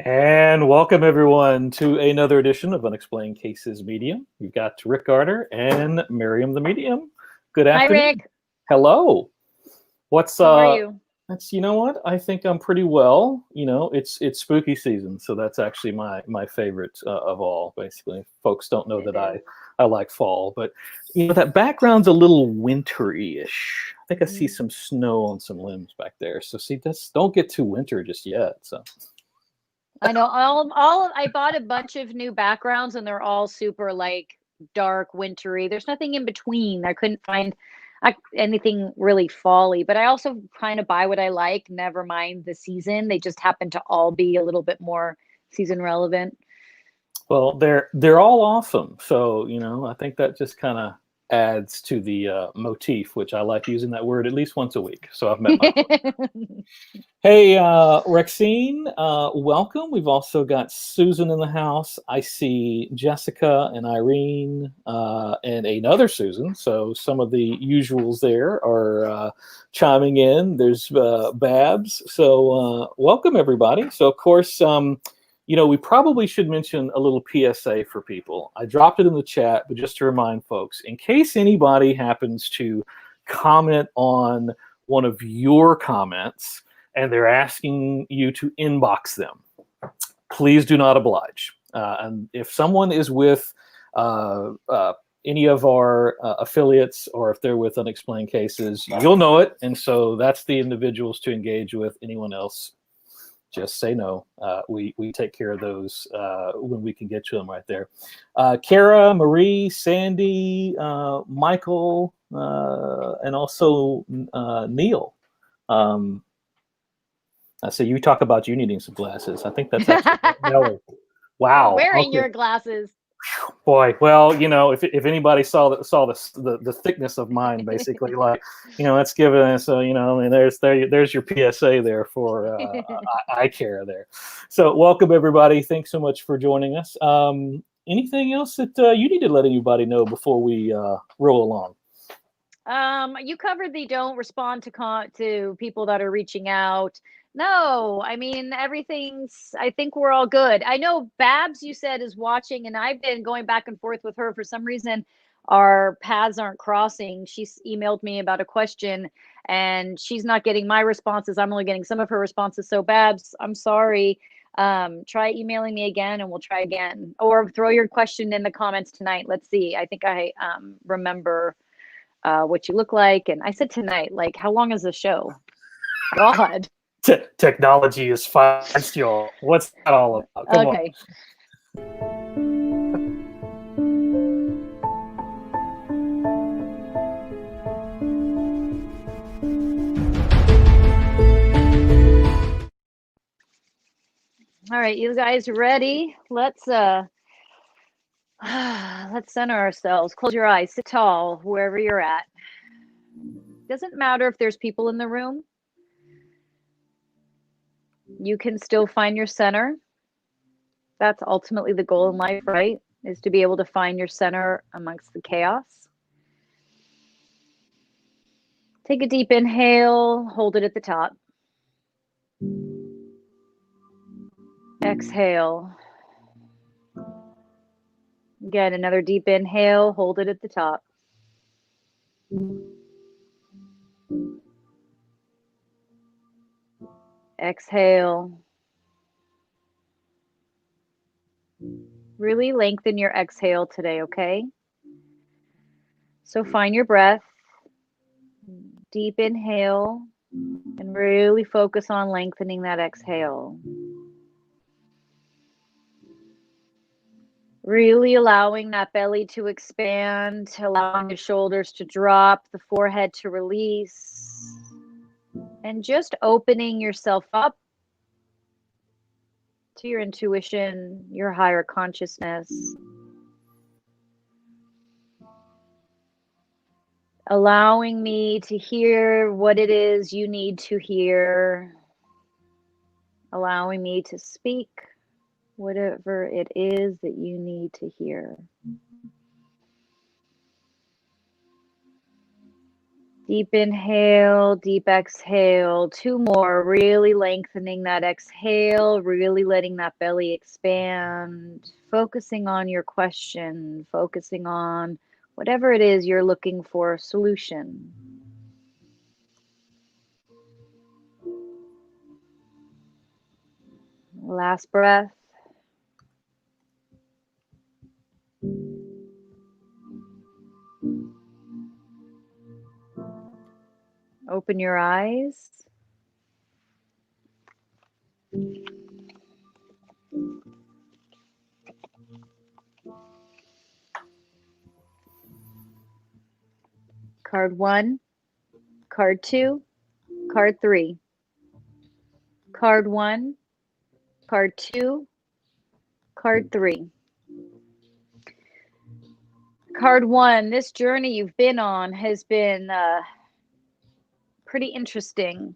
And welcome everyone to another edition of Unexplained Cases Medium. We've got Rick Garter and Maryam the Medium. Good Hi, afternoon. Rick. Hello. What's How are you? That's you know what? I think I'm pretty well. It's spooky season, so that's actually my favorite of all. Basically, folks don't know that I like fall, but that background's a little wintry-ish. I think I see some snow on some limbs back there. So see, don't get too winter just yet. So. I know I bought a bunch of new backgrounds and they're all super like dark, wintry. There's nothing in between. I couldn't find anything really fall-y, but I also kind of buy what I like, never mind the season. They just happen to all be a little bit more season relevant. Well, they're all awesome. So, I think that just kind of adds to the motif, which I like using that word at least once a week. So I've met my Hey, Rexine, welcome. We've also got Susan in the house. I see Jessica and Irene and another Susan. So some of the usuals there are chiming in. There's Babs. So welcome, everybody. So, of course, we probably should mention a little PSA for people. I dropped it in the chat, but just to remind folks, in case anybody happens to comment on one of your comments, and they're asking you to inbox them, please do not oblige. And if someone is with any of our affiliates, or if they're with Unexplained Cases, you'll know it. And so that's the individuals to engage with. Anyone else, just say no. We take care of those when we can get to them right there. Kara, Marie, Sandy, Michael, and also Neil. So you talk about you needing some glasses. I think that's actually wow. Wearing your glasses. Boy, well, if anybody saw the thickness of mine, basically, like, that's given us, there's your PSA there for eye care there. So welcome everybody. Thanks so much for joining us. Anything else that you need to let anybody know before we roll along? You covered the don't respond to people that are reaching out. No, I mean, I think we're all good. I know Babs, you said, is watching, and I've been going back and forth with her. For some reason, our paths aren't crossing. She's emailed me about a question, and she's not getting my responses. I'm only getting some of her responses. So, Babs, I'm sorry. Try emailing me again, and we'll try again. Or throw your question in the comments tonight. Let's see. I think I remember what you look like. And I said tonight, like, how long is the show? God. Technology is fast, y'all. What's that all about? Come okay. All right, you guys ready? Let's center ourselves. Close your eyes, sit tall, wherever you're at. Doesn't matter if there's people in the room. You can still find your center. That's ultimately the goal in life, right? Is to be able to find your center amongst the chaos. Take a deep inhale, hold it at the top. Exhale. Again, another deep inhale, hold it at the top. Exhale. Really lengthen your exhale today, okay? So find your breath. Deep inhale, and really focus on lengthening that exhale. Really allowing that belly to expand, allowing the shoulders to drop, the forehead to release, and just opening yourself up to your intuition, your higher consciousness. Allowing me to hear what it is you need to hear. Allowing me to speak whatever it is that you need to hear. Deep inhale, deep exhale. 2 more, really lengthening that exhale, really letting that belly expand, focusing on your question, focusing on whatever it is you're looking for a solution. Last breath. Open your eyes. Card 1, card 2, card 3. Card 1, card 2, card 3. Card 1, this journey you've been on has been pretty interesting.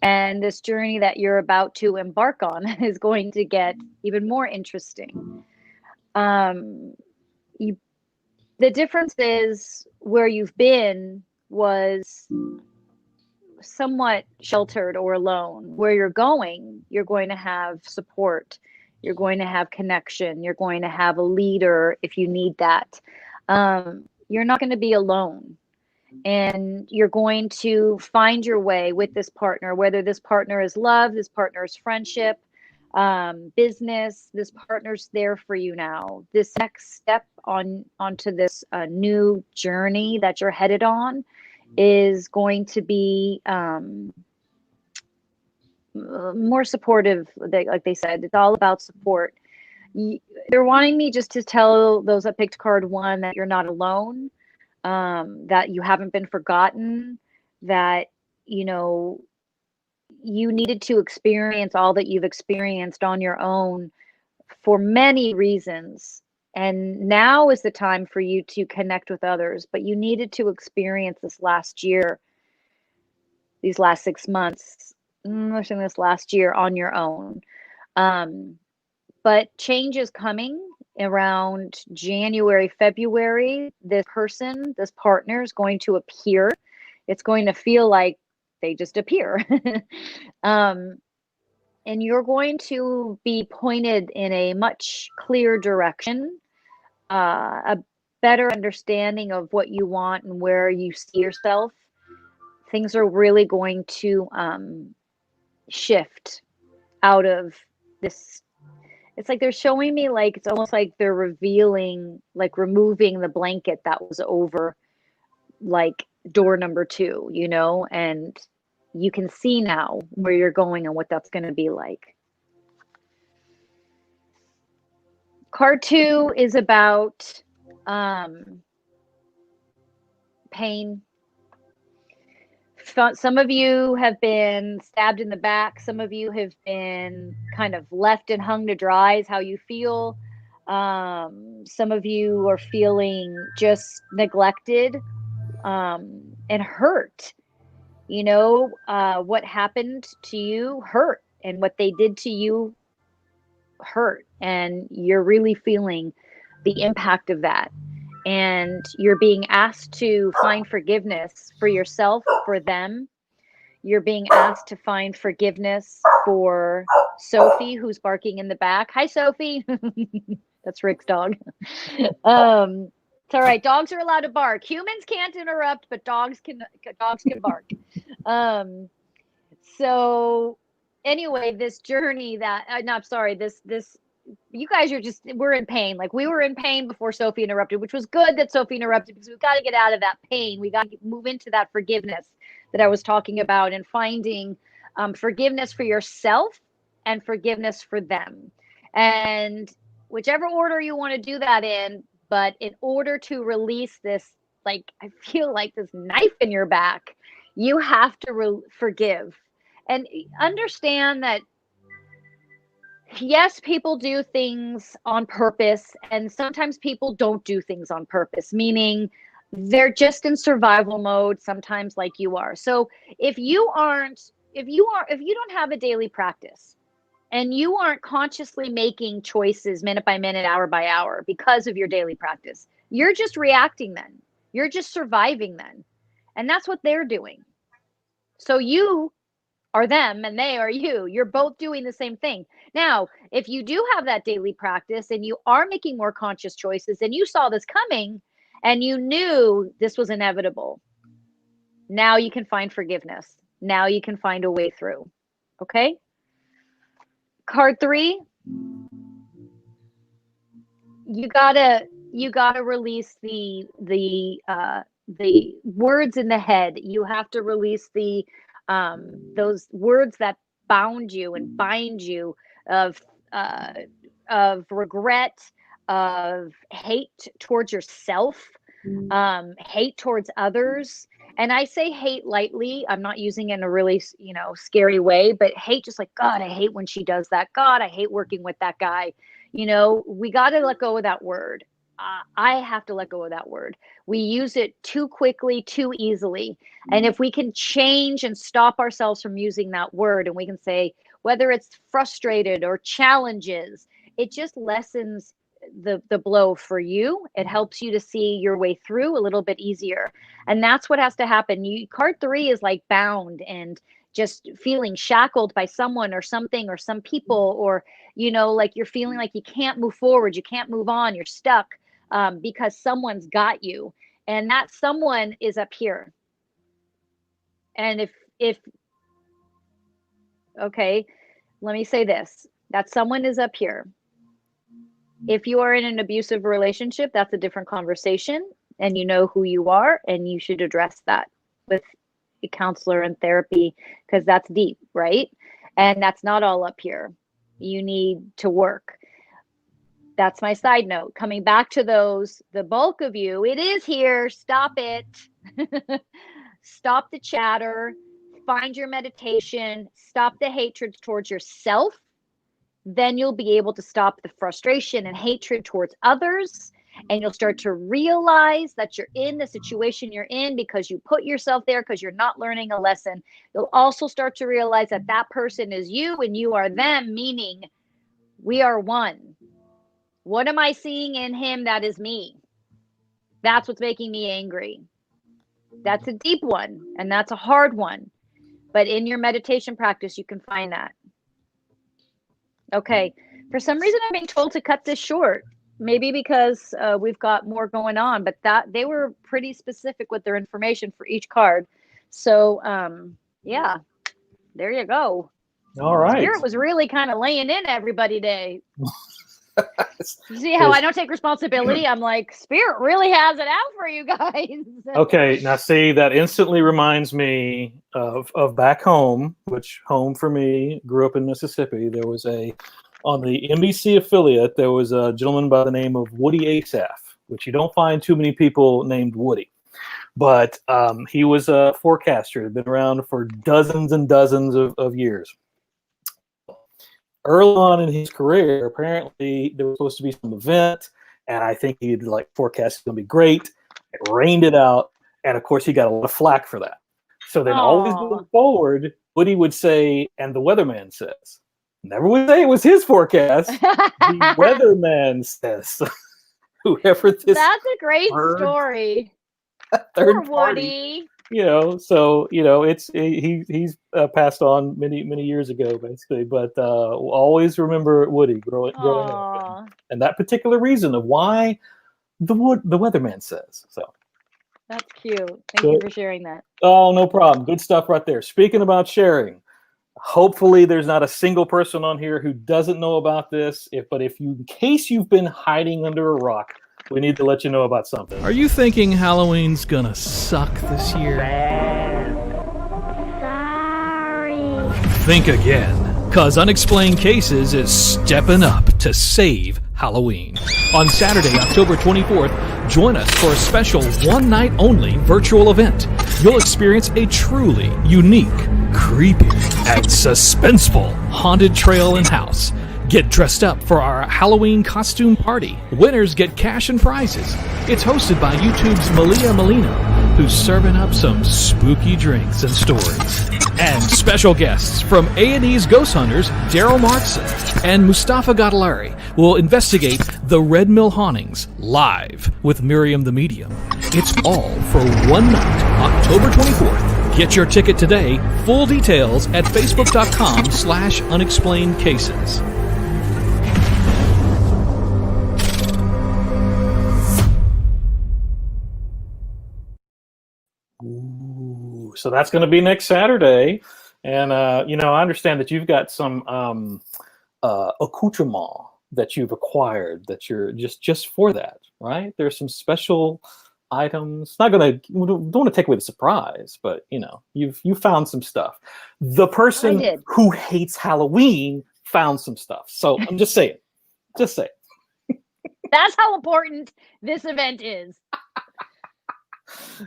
And this journey that you're about to embark on is going to get even more interesting. The difference is where you've been was somewhat sheltered or alone. Where you're going to have support. You're going to have connection. You're going to have a leader if you need that. You're not going to be alone. And you're going to find your way with this partner, whether this partner is love, this partner is friendship, business. This partner's there for you now. This next step onto this new journey that you're headed on is going to be more supportive. Like they said, it's all about support. They're wanting me just to tell those that picked card 1 that you're not alone. That you haven't been forgotten, that, you needed to experience all that you've experienced on your own for many reasons. And now is the time for you to connect with others, but you needed to experience this last year, these last 6 months, this last year on your own. But change is coming. Around January, February, this person, this partner is going to appear. It's going to feel like they just appear. And you're going to be pointed in a much clearer direction, a better understanding of what you want and where you see yourself. Things are really going to shift out of this. It's like they're showing me, like, it's almost like they're revealing, like removing the blanket that was over, like, door number 2, and you can see now where you're going and what that's going to be like. Card 2 is about pain. Some of you have been stabbed in the back. Some of you have been kind of left and hung to dry is how you feel. Some of you are feeling just neglected and hurt. What happened to you hurt, and what they did to you hurt. And you're really feeling the impact of that. And you're being asked to find forgiveness for yourself, for them. You're being asked to find forgiveness for Sophie, who's barking in the back. Hi, Sophie. That's Rick's dog. It's all right. Dogs are allowed to bark. Humans can't interrupt, but dogs can bark. So anyway, this journey that this you guys are we're in pain. Like, we were in pain before Sophie interrupted, which was good that Sophie interrupted, because we've got to get out of that pain. We got to move into that forgiveness that I was talking about, and finding forgiveness for yourself and forgiveness for them. And whichever order you want to do that in, but in order to release this, like, I feel like this knife in your back, you have to forgive. And understand that, yes, people do things on purpose, and sometimes people don't do things on purpose, meaning they're just in survival mode sometimes, like you are. So if you don't have a daily practice, and you aren't consciously making choices minute by minute, hour by hour, because of your daily practice, you're just reacting then. You're just surviving then. And that's what they're doing. So you are them and they are you. You're both doing the same thing. Now, if you do have that daily practice and you are making more conscious choices and you saw this coming and you knew this was inevitable, now you can find forgiveness. Now you can find a way through. Okay? Card 3, you gotta release the words in the head. You have to release those words that bound you and bind you of regret, of hate towards yourself, hate towards others. And I say hate lightly. I'm not using it in a really, scary way, but hate just like, God, I hate when she does that. God, I hate working with that guy. We got to let go of that word. I have to let go of that word. We use it too quickly, too easily. And if we can change and stop ourselves from using that word, and we can say, whether it's frustrated or challenges, it just lessens the blow for you. It helps you to see your way through a little bit easier. And that's what has to happen. Card 3 is like bound and just feeling shackled by someone or something or some people, or, like you're feeling like you can't move forward, you can't move on, you're stuck because someone's got you. And that someone is up here. And okay, let me say this, that someone is up here. If you are in an abusive relationship, that's a different conversation, and you know who you are, and you should address that with a counselor and therapy, because that's deep, right? And that's not all up here. You need to work. That's my side note. Coming back to those, the bulk of you, it is here. Stop it. Stop the chatter. Find your meditation. Stop the hatred towards yourself. Then you'll be able to stop the frustration and hatred towards others. And you'll start to realize that you're in the situation you're in because you put yourself there, because you're not learning a lesson. You'll also start to realize that that person is you and you are them, meaning we are one. What am I seeing in him that is me? That's what's making me angry. That's a deep one, and that's a hard one. But in your meditation practice, you can find that. Okay, for some reason I'm being told to cut this short, maybe because we've got more going on, but that they were pretty specific with their information for each card. So yeah, there you go. All right. Spirit was really kind of laying in everybody today. You see how I don't take responsibility? I'm like, Spirit really has it out for you guys. Okay, now see, that instantly reminds me of back home, which home for me, grew up in Mississippi. There was on the NBC affiliate, there was a gentleman by the name of Woody Asaph, which you don't find too many people named Woody. But he was a forecaster, had been around for dozens and dozens of years. Early on in his career, apparently there was supposed to be some event, and I think he'd forecast it's going to be great. It rained it out, and of course he got a lot of flack for that. So then always moving forward, Woody would say, and the weatherman says. Never would say it was his forecast. The weatherman says. Whoever this. That's a great story. Third Poor party. Woody. It's he's passed on many years ago, basically. But always remember Woody growing up, and that particular reason of why the weatherman says so. That's cute. Thank you for sharing that. Oh, no problem. Good stuff right there. Speaking about sharing, hopefully there's not a single person on here who doesn't know about this. But in case you've been hiding under a rock, we need to let you know about something. Are you thinking Halloween's gonna suck this year? Sorry. Think again, cause Unexplained Cases is stepping up to save Halloween. On Saturday, October 24th, join us for a special one-night-only virtual event. You'll experience a truly unique, creepy, and suspenseful haunted trail and house. Get dressed up for our Halloween costume party. Winners get cash and prizes. It's hosted by YouTube's Malia Molino, who's serving up some spooky drinks and stories. And special guests from A&E's Ghost Hunters, Daryl Markson and Mustafa Gadalari will investigate the Red Mill hauntings live with Maryam the Medium. It's all for one night, October 24th. Get your ticket today. Full details at facebook.com/unexplained cases. Ooh, so that's going to be next Saturday. And, you know, I understand that you've got some accoutrement that you've acquired that you're just for that, right? There's some special items. Not gonna don't want to take away the surprise, but you know, you found some stuff. The person who hates Halloween found some stuff. So I'm just saying. Just saying. That's how important this event is.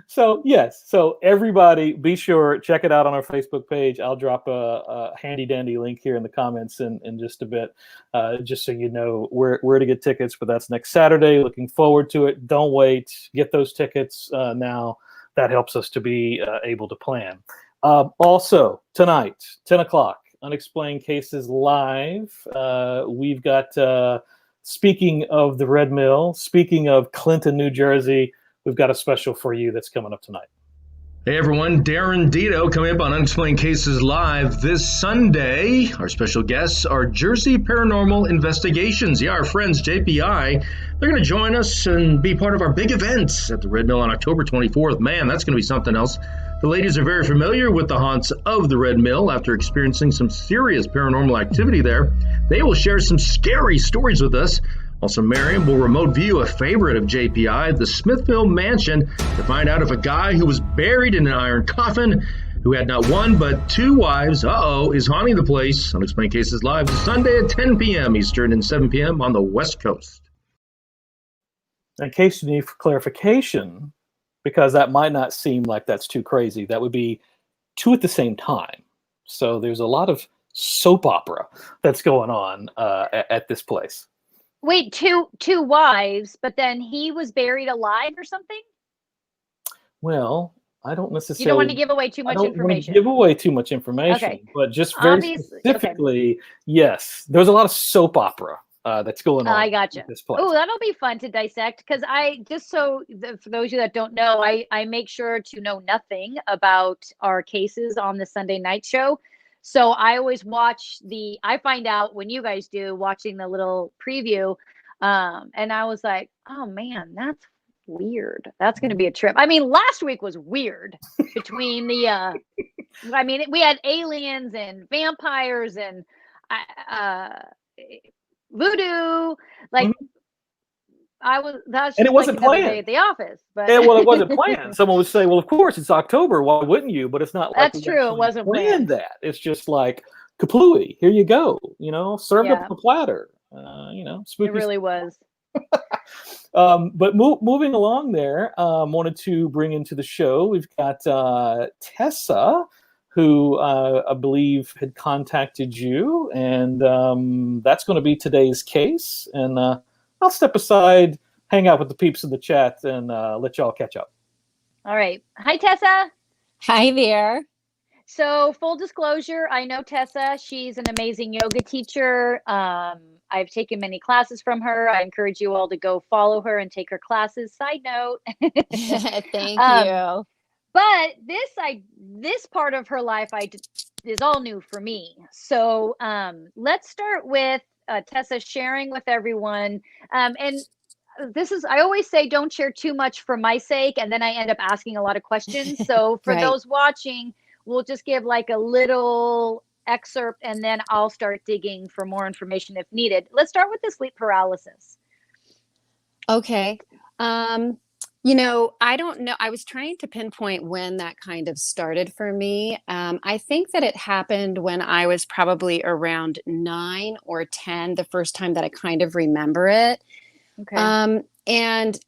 So yes, so everybody be sure, check it out on our Facebook page. I'll drop a handy dandy link here in the comments in just a bit, just so you know where to get tickets. But that's next Saturday. Looking forward to it. Don't wait. Get those tickets now. That helps us to be able to plan. Also, tonight, 10 o'clock, Unexplained Cases Live. We've got, speaking of the Red Mill, speaking of Clinton, New Jersey, we've got a special for you that's coming up tonight. Hey everyone, Darren Dito coming up on Unexplained Cases Live this Sunday. Our special guests are Jersey Paranormal Investigations. Yeah, our friends JPI. They're going to join us and be part of our big events at the Red Mill on October 24th. Man, that's going to be something else. The ladies are very familiar with the haunts of the Red Mill after experiencing some serious paranormal activity there. They will share some scary stories with us. Also, Maryam will remote view a favorite of JPI, the Smithville Mansion, to find out if a guy who was buried in an iron coffin, who had not one but two wives, is haunting the place. Unexplained Cases Live this Sunday at 10 p.m. Eastern and 7 p.m. on the West Coast. In case you need clarification, because that might not seem like that's too crazy, that would be two at the same time. So there's a lot of soap opera that's going on at this place. Wait, two wives, but then he was buried alive or something? Well, I don't necessarily. You don't want to give away too much information. Give away too much information, okay. But just very specifically, yes, there's a lot of soap opera that's going on. I gotcha. Oh, that'll be fun to dissect, because for those of you that don't know, I make sure to know nothing about our cases on the Sunday night show. So I always watch I find out when you guys do, watching the little preview. And I was like, oh man, that's weird. That's going to be a trip. I mean, last week was weird between we had aliens and vampires and voodoo. Like, and it wasn't planned at the office, but it wasn't planned. Someone would say, well, of course it's October, why wouldn't you? But it's not like that's true. It wasn't planned. That it's just like kaplooey, here you go, served up on a platter. Spooky. It really was. But moving along there, wanted to bring into the show, we've got Tessa, who I believe had contacted you, and that's going to be today's case. And I'll step aside, hang out with the peeps in the chat, and let y'all catch up. All right. Hi, Tessa. Hi there. So, full disclosure, I know Tessa. She's an amazing yoga teacher. I've taken many classes from her. I encourage you all to go follow her and take her classes. Side note. Thank you. But this part of her life is all new for me. So let's start with Tessa sharing with everyone. And I always say, don't share too much for my sake, and then I end up asking a lot of questions. So for those watching, we'll just give like a little excerpt, and then I'll start digging for more information if needed. Let's start with the sleep paralysis. Okay. I don't know. I was trying to pinpoint when that kind of started for me. I think that it happened when I was probably around 9 or 10, the first time that I kind of remember it. Okay. And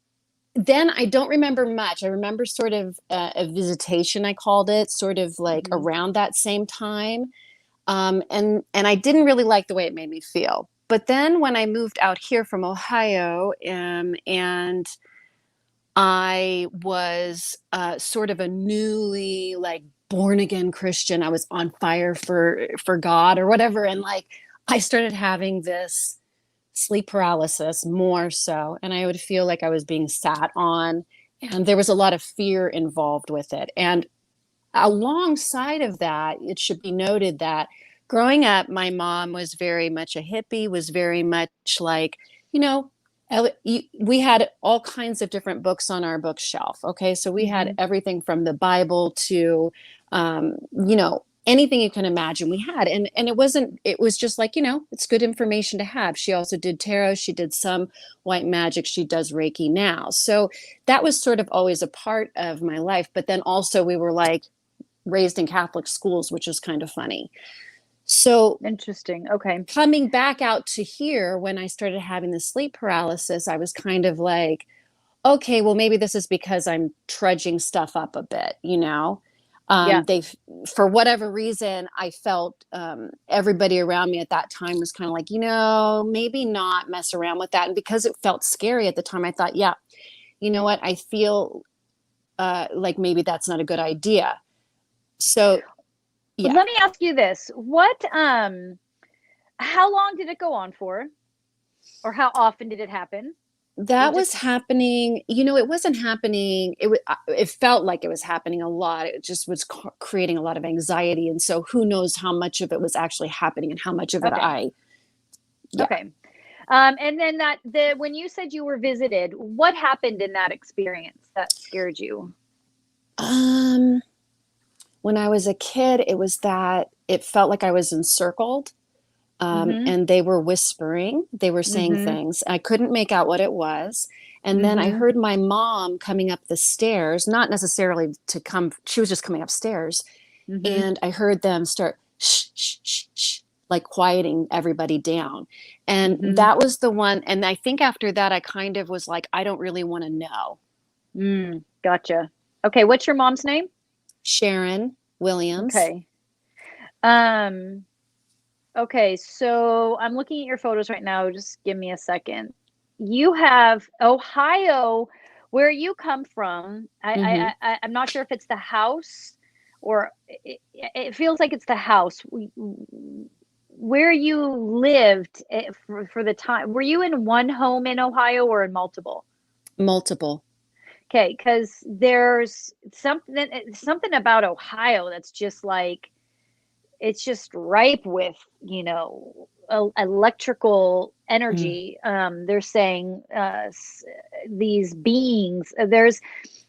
then I don't remember much. I remember sort of a visitation, I called it, sort of like around that same time. And I didn't really like the way it made me feel. But then when I moved out here from Ohio, and I was sort of a newly born again Christian. I was on fire for God or whatever. And like, I started having this sleep paralysis more so. And I would feel like I was being sat on, and there was a lot of fear involved with it. And alongside of that, it should be noted that growing up, my mom was very much a hippie, was very much like, you know, we had all kinds of different books on our bookshelf. Okay. So we had everything from the Bible to, you know, anything you can imagine we had. And it was just like, you know, it's good information to have. She also did tarot. She did some white magic. She does Reiki now. So that was sort of always a part of my life. But then also we were like raised in Catholic schools, which is kind of funny. So Interesting. Okay. coming back out to here, when I started having the sleep paralysis, I was kind of like, okay, well, maybe this is because I'm trudging stuff up a bit, you know? Yeah. For whatever reason, I felt everybody around me at that time was kind of like, you know, maybe not mess around with that. And because it felt scary at the time, I thought, yeah, you know what? I feel like maybe that's not a good idea. So, yeah. Let me ask you this. How long did it go on for? Or how often did it happen? That was happening, you know, it wasn't happening. It felt like it was happening a lot. It just was creating a lot of anxiety. And so who knows how much of it was actually happening and how much of it yeah. Okay. And then when you said you were visited, what happened in that experience that scared you? When I was a kid, it was that it felt like I was encircled. And they were whispering, they were saying things. I couldn't make out what it was. And then I heard my mom coming up the stairs, not necessarily to come, she was just coming upstairs. And I heard them start shh, shh, shh, shh, like quieting everybody down. And that was the one. And I think after that, I kind of was like, I don't really want to know. Gotcha. Okay. What's your mom's name? Sharon Williams. Okay. Okay, so I'm looking at your photos right now. Just give me a second. You have Ohio, where you come from. I'm not sure if it's the house or it feels like it's the house. Where you lived for the time. Were you in one home in Ohio or in multiple? Multiple. Okay, because there's something about Ohio that's just like, it's just ripe with, you know, electrical energy. They're saying these beings.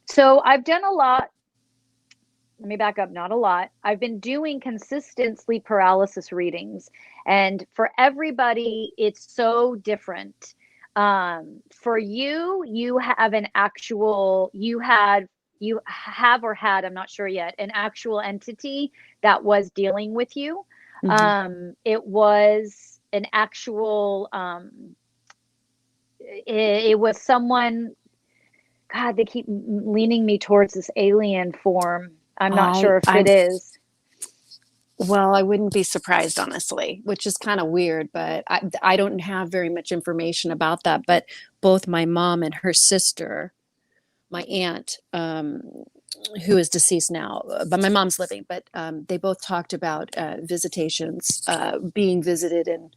So I've done a lot. Let me back up. Not a lot. I've been doing consistent sleep paralysis readings, and for everybody, it's so different. For you have an actual. You have or had, I'm not sure yet, an actual entity that was dealing with you. It was an actual, it was someone, God, they keep leaning me towards this alien form. I'm not sure if it is. Well, I wouldn't be surprised, honestly, which is kind of weird, but I don't have very much information about that. But both my mom and her sister, my aunt, who is deceased now, but my mom's living, but they both talked about visitations, being visited and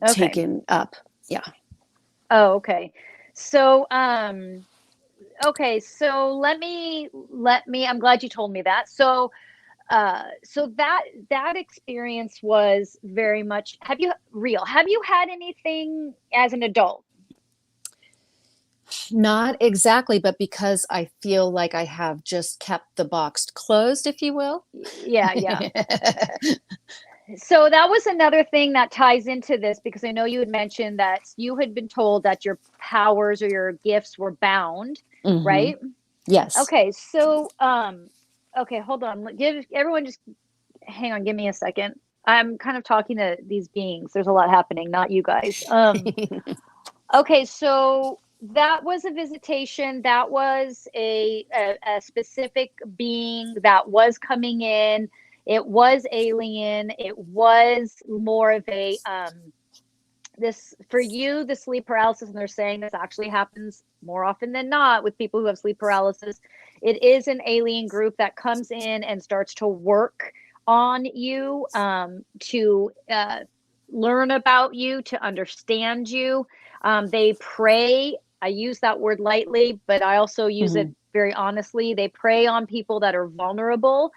taken up. Yeah. Oh, okay. So, okay. So let me, I'm glad you told me that. So that experience was very much, have you had anything as an adult? Not exactly, but because I feel like I have just kept the box closed, if you will. Yeah. So that was another thing that ties into this, because I know you had mentioned that you had been told that your powers or your gifts were bound, right? Yes. Okay. So, okay, hold on. Everyone just hang on. Give me a second. I'm kind of talking to these beings. There's a lot happening, not you guys. Okay. So that was a visitation. That was a specific being that was coming in. It was alien. It was more of a this for you, the sleep paralysis, and they're saying this actually happens more often than not with people who have sleep paralysis. It is an alien group that comes in and starts to work on you, to learn about you, to understand you. They prey. I use that word lightly, but I also use it very honestly. They prey on people that are vulnerable.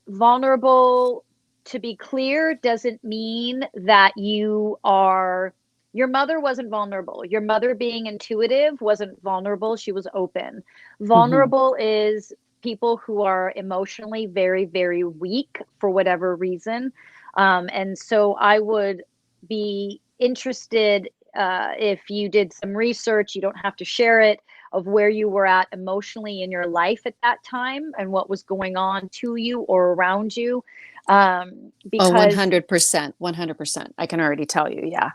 Vulnerable, to be clear, doesn't mean that your mother wasn't vulnerable. Your mother, being intuitive, wasn't vulnerable. She was open. Vulnerable is people who are emotionally very, very weak for whatever reason. And so I would be interested, if you did some research, you don't have to share it, of where you were at emotionally in your life at that time and what was going on to you or around you. Because 100%, 100%. I can already tell you. Yeah.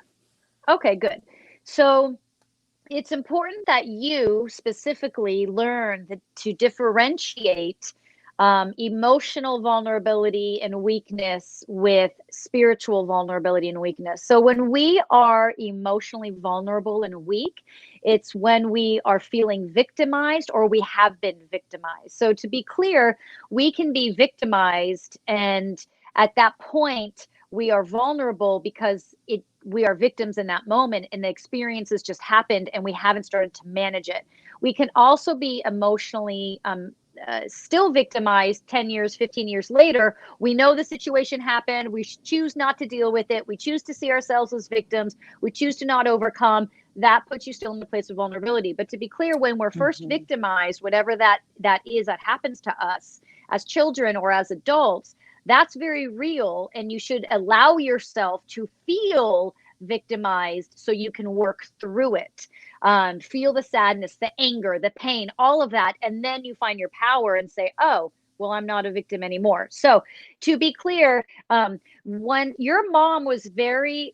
Okay, good. So it's important that you specifically learn to differentiate emotional vulnerability and weakness with spiritual vulnerability and weakness. So when we are emotionally vulnerable and weak, it's when we are feeling victimized or we have been victimized. So to be clear, we can be victimized, and at that point, we are vulnerable because we are victims in that moment, and the experiences just happened and we haven't started to manage it. We can also be emotionally still victimized 10 years, 15 years later. We know the situation happened. We choose not to deal with it. We choose to see ourselves as victims. We choose to not overcome. That puts you still in the place of vulnerability. But to be clear, when we're first victimized, whatever that is that happens to us as children or as adults, that's very real, and you should allow yourself to feel victimized so you can work through it. Feel the sadness, the anger, the pain, all of that, and then you find your power and say, oh, well, I'm not a victim anymore. So to be clear, when your mom is very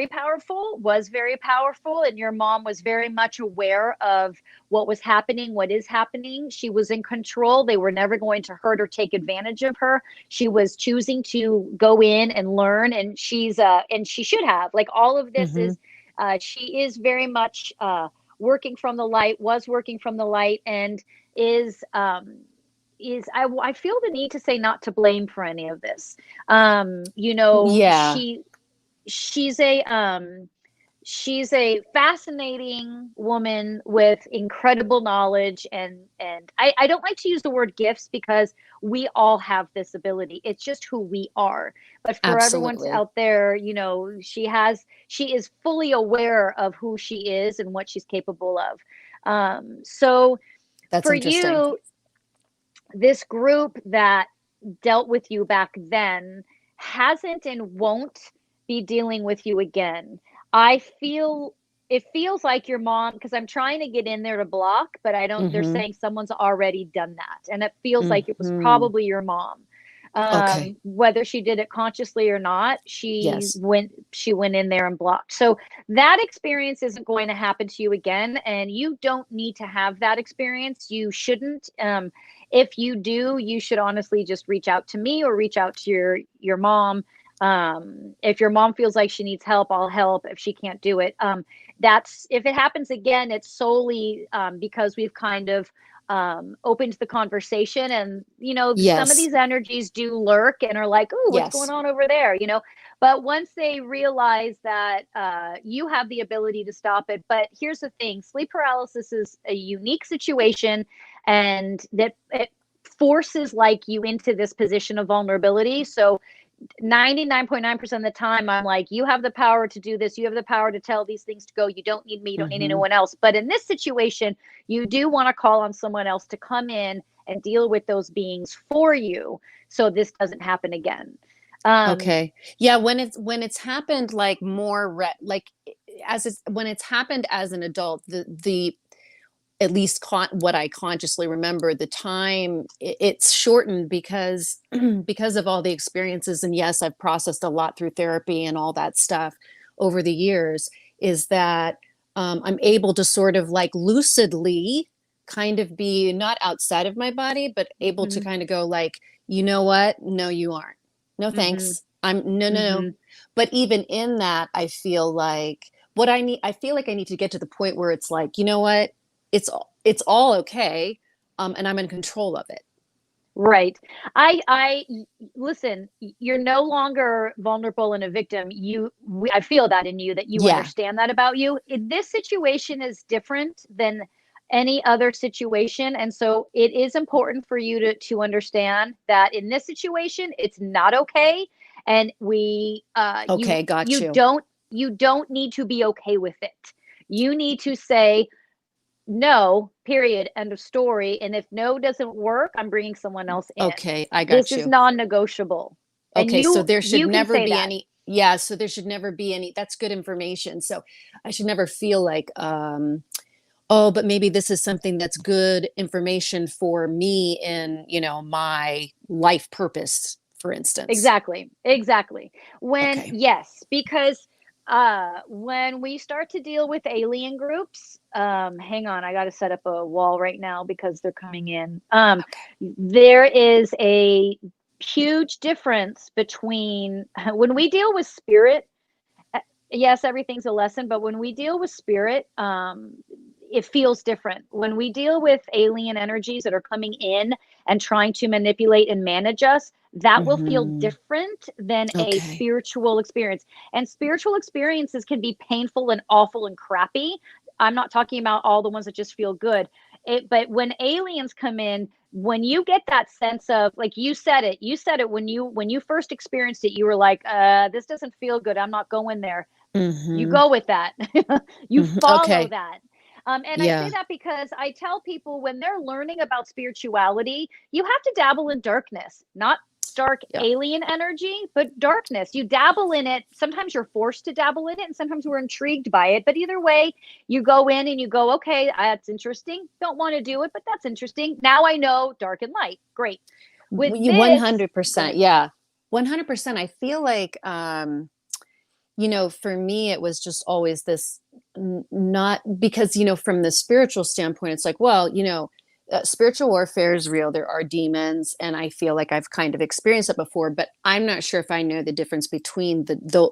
powerful, and your mom was very much aware of what was happening, what is happening. She was in control. They were never going to hurt or take advantage of her. She was choosing to go in and learn, and she should have. Like, all of this is, she is very much working from the light, was working from the light, and I feel the need to say not to blame for any of this. Yeah. She's a fascinating woman with incredible knowledge, and I don't like to use the word gifts because we all have this ability. It's just who we are. But for everyone Absolutely. out there, she is fully aware of who she is and what she's capable of. So That's for interesting. you, this group that dealt with you back then hasn't and won't be dealing with you again. It feels like your mom, because I'm trying to get in there to block, but I don't, they're saying someone's already done that. And it feels like it was probably your mom. Okay. Whether she did it consciously or not, she Yes. went in there and blocked. So that experience isn't going to happen to you again, and you don't need to have that experience. You shouldn't. If you do, you should honestly just reach out to me or reach out to your mom. If your mom feels like she needs help, I'll help. If she can't do it, if it happens again, it's solely because we've kind of opened the conversation, and some of these energies do lurk and are like, oh, what's going on over there, but once they realize that you have the ability to stop it. But here's the thing: sleep paralysis is a unique situation, and that it forces you into this position of vulnerability. So 99.9% of the time, I'm like, you have the power to do this. You have the power to tell these things to go. You don't need me. You don't need anyone else. But in this situation, you do want to call on someone else to come in and deal with those beings for you, so this doesn't happen again. Okay. Yeah. When it's happened when it's happened as an adult, the at least what I consciously remember, the time it's shortened because of all the experiences. And yes, I've processed a lot through therapy and all that stuff over the years, is that I'm able to sort of lucidly kind of be not outside of my body, but able to kind of go you know what? No, you aren't. No, thanks. No. But even in that, I feel like I feel like I need to get to the point where it's like, you know what, it's all okay, and I'm in control of it. Right. I listen, you're no longer vulnerable and a victim. I feel that in you, that you Yeah. understand that about you. This situation is different than any other situation. And so it is important for you to understand that in this situation, it's not okay. And Okay, got you you. don't need to be okay with it. You need to say, no, period, end of story. And if no doesn't work, I'm bringing someone else in. Okay, I This got is you. non-negotiable. And Okay, so there should you can never say be that. any, yeah, so there should never be any, that's good information. So I should never feel like, oh, but maybe this is something that's good information for me in, my life purpose, for instance. Exactly. Exactly. Okay. Yes, because when we start to deal with alien groups, hang on, I got to set up a wall right now because they're coming in. There is a huge difference between when we deal with spirit. Yes, everything's a lesson, but when we deal with spirit, it feels different. When we deal with alien energies that are coming in and trying to manipulate and manage us, that will feel different than a Okay. spiritual experience. And spiritual experiences can be painful and awful and crappy. I'm not talking about all the ones that just feel good. But when aliens come in, when you get that sense of, like you said it when you first experienced it, you were like, this doesn't feel good. I'm not going there. You Mm-hmm. go with that. You follow Okay. that. And I say Yeah. that because I tell people when they're learning about spirituality, you have to dabble in darkness, not dark Yeah. alien energy, but darkness. You dabble in it. Sometimes you're forced to dabble in it, and sometimes we're intrigued by it. But either way, you go in and you go, okay, that's interesting. Don't want to do it, but that's interesting. Now I know dark and light. Great. With You this, go 100%. ahead. Yeah. 100%. I feel like, for me, it was just always this not because, from the spiritual standpoint, it's like, well, spiritual warfare is real. There are demons, and I feel like I've kind of experienced it before, but I'm not sure if I know the difference between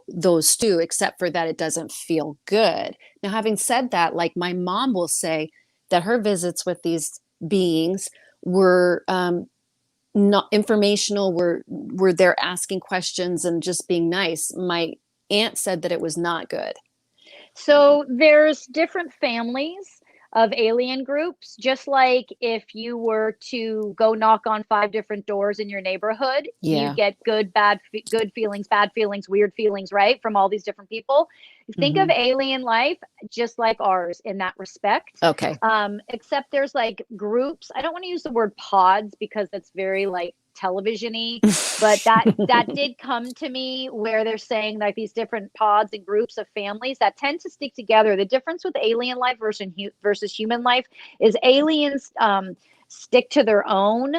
those two, except for that it doesn't feel good. Now, having said that, like my mom will say that her visits with these beings were not informational, were there asking questions and just being nice. My aunt said that it was not good. So there's different families of alien groups, just like if you were to go knock on 5 different doors in your neighborhood, you Yeah. get good feelings, bad feelings, weird feelings, right? From all these different people. Think of Hmm. alien life just like ours in that respect. Okay. Except there's like groups. I don't want to use the word pods because that's very like television-y, but that did come to me where they're saying like these different pods and groups of families that tend to stick together. The difference with alien life versus human life is aliens stick to their own.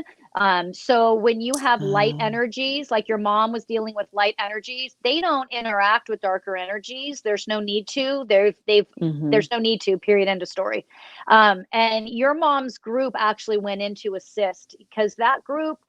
So when you have light Oh. energies, like your mom was dealing with light energies, they don't interact with darker energies. There's no need to. Hmm. There's no need to. Period. End of story. And your mom's group actually went in to assist because that group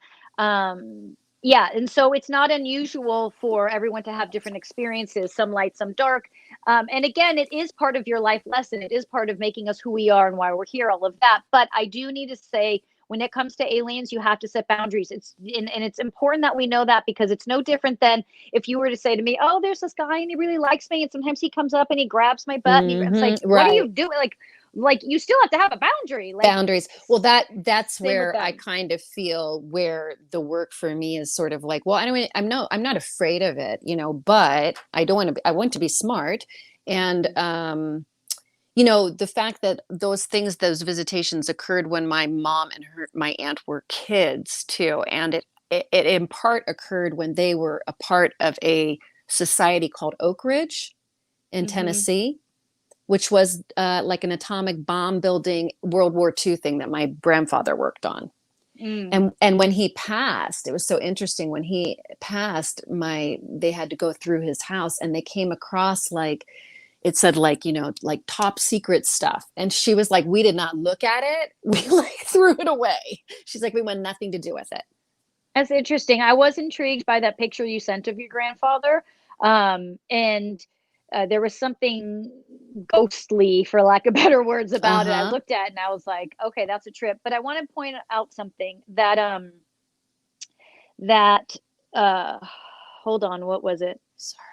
yeah, and so it's not unusual for everyone to have different experiences, some light, some dark. And again, it is part of your life lesson. It is part of making us who we are and why we're here, all of that. But I do need to say, when it comes to aliens, you have to set boundaries. And it's important that we know that, because it's no different than if you were to say to me, oh, there's this guy and he really likes me, and sometimes he comes up and he grabs my butt, and it's like, what are you Right. doing? Like you still have to have a boundary. Like, Boundaries. Well, that's same with where I them. kind of feel where the work for me is sort of like, well, anyway, I'm not afraid of it, but I want to be smart. And, the fact that those visitations occurred when my mom and my aunt were kids too. And it in part occurred when they were a part of a society called Oak Ridge in Tennessee, which was like an atomic bomb building World War II thing that my grandfather worked on. And when he passed, it was so interesting. When he passed, they had to go through his house, and they came across like, it said like, like top secret stuff. And she was like, we did not look at it. We like threw it away. She's like, we want nothing to do with it. That's interesting. I was intrigued by that picture you sent of your grandfather. And there was something ghostly, for lack of better words, about it. I looked at it and I was like, okay, that's a trip. But I want to point out something that hold on, what was it? Sorry.